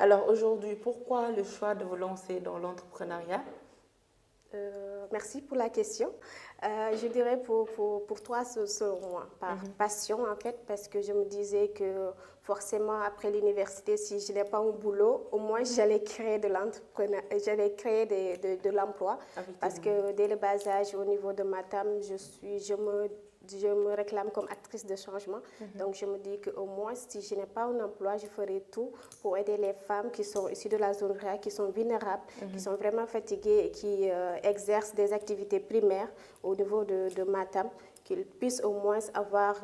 Alors aujourd'hui, pourquoi le choix de vous lancer dans l'entrepreneuriat? Merci pour la question. Je dirais pour toi, selon moi, par passion en fait, parce que je me disais que forcément après l'université, si je n'ai pas un boulot, au moins j'allais créer de l'entrepreneur, j'allais créer de l'emploi, parce Effectivement. que dès le bas âge, au niveau de ma TAM, je me réclame comme actrice de changement. Donc je me dis qu'au moins, si je n'ai pas un emploi, je ferai tout pour aider les femmes qui sont issues de la zone rurale, qui sont vulnérables, qui sont vraiment fatiguées et qui exercent des activités primaires au niveau de Matam, qu'ils puissent au moins avoir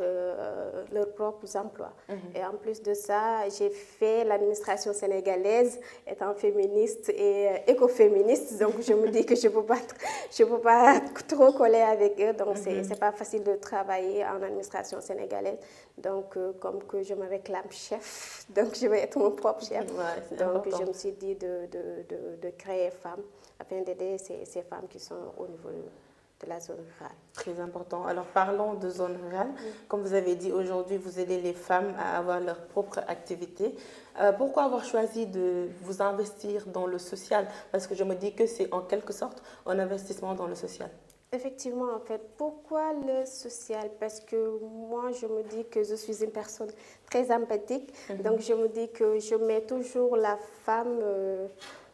leurs propres emplois. Et en plus de ça, j'ai fait l'administration sénégalaise, étant féministe et écoféministe, donc je me dis que je peux pas trop coller avec eux, donc c'est pas facile de travailler en administration sénégalaise. Donc comme que je me réclame chef, donc je vais être mon propre chef. Ouais, c'est Donc important. je me suis dit de créer Femmes afin d'aider ces femmes qui sont au niveau de la zone rurale. Très important. Alors parlons de zone rurale. Comme vous avez dit, aujourd'hui, vous aidez les femmes à avoir leur propre activité. Pourquoi avoir choisi de vous investir dans le social? Parce que je me dis que c'est en quelque sorte un investissement dans le social. Effectivement, en fait, pourquoi le social? Parce que moi, je me dis que je suis une personne très empathique. Donc, je me dis que je mets toujours la femme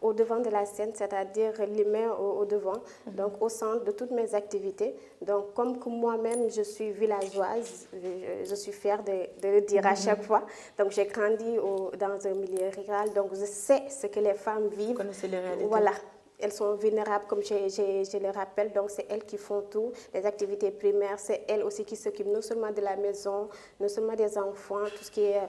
au devant de la scène, c'est-à-dire l'humain au devant, donc au centre de toutes mes activités. Donc, comme que moi-même, je suis villageoise, je suis fière de le dire à chaque fois. Donc, j'ai grandi dans un milieu rural, donc je sais ce que les femmes Vous vivent. connaissez les réalités. Voilà. Elles sont vulnérables, comme je le rappelle, donc c'est elles qui font tout, les activités primaires, c'est elles aussi qui s'occupent non seulement de la maison, non seulement des enfants, tout ce qui est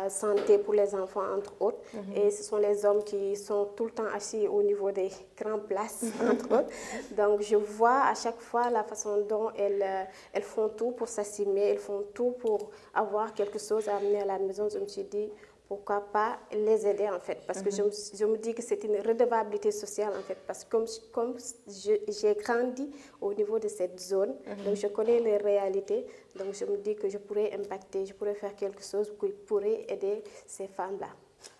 santé pour les enfants, entre autres. Et ce sont les hommes qui sont tout le temps assis au niveau des grandes places, entre autres. Donc je vois à chaque fois la façon dont elles font tout pour s'assumer, elles font tout pour avoir quelque chose à amener à la maison. Je me suis dit, pourquoi pas les aider en fait, parce que je me dis que c'est une redevabilité sociale en fait, parce que comme j'ai grandi au niveau de cette zone, donc je connais les réalités, donc je me dis que je pourrais impacter, je pourrais faire quelque chose qui pourrait aider ces femmes-là.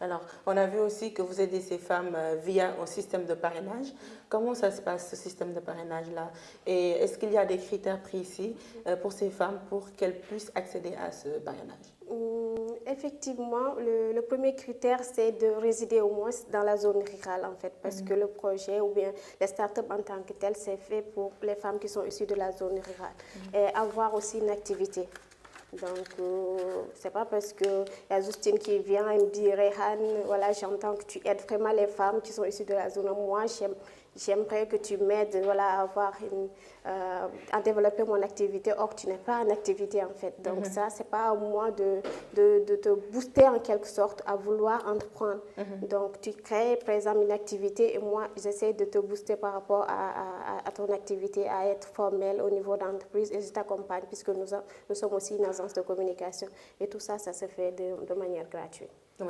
Alors, on a vu aussi que vous aidez ces femmes via un système de parrainage. Comment ça se passe, ce système de parrainage-là? Et est-ce qu'il y a des critères précis pour ces femmes pour qu'elles puissent accéder à ce parrainage? Effectivement, le premier critère, c'est de résider au moins dans la zone rurale, en fait, parce que le projet ou bien les startups en tant que telles, c'est fait pour les femmes qui sont issues de la zone rurale. Et avoir aussi une activité. Donc, c'est pas parce qu'il y a Justine qui vient et me dit, Rehan, voilà, j'entends que tu aides vraiment les femmes qui sont issues de la zone. Moi, j'aimerais que tu m'aides, voilà, à développer mon activité. Or, tu n'es pas en activité, en fait. Donc, ça, c'est pas à moi de te booster en quelque sorte à vouloir entreprendre. Donc, tu crées, par exemple, une activité et moi, j'essaie de te booster par rapport à ton activité, à être formelle au niveau d'entreprise et je t'accompagne puisque nous sommes aussi une agence de communication. Et tout ça, ça se fait de manière gratuite.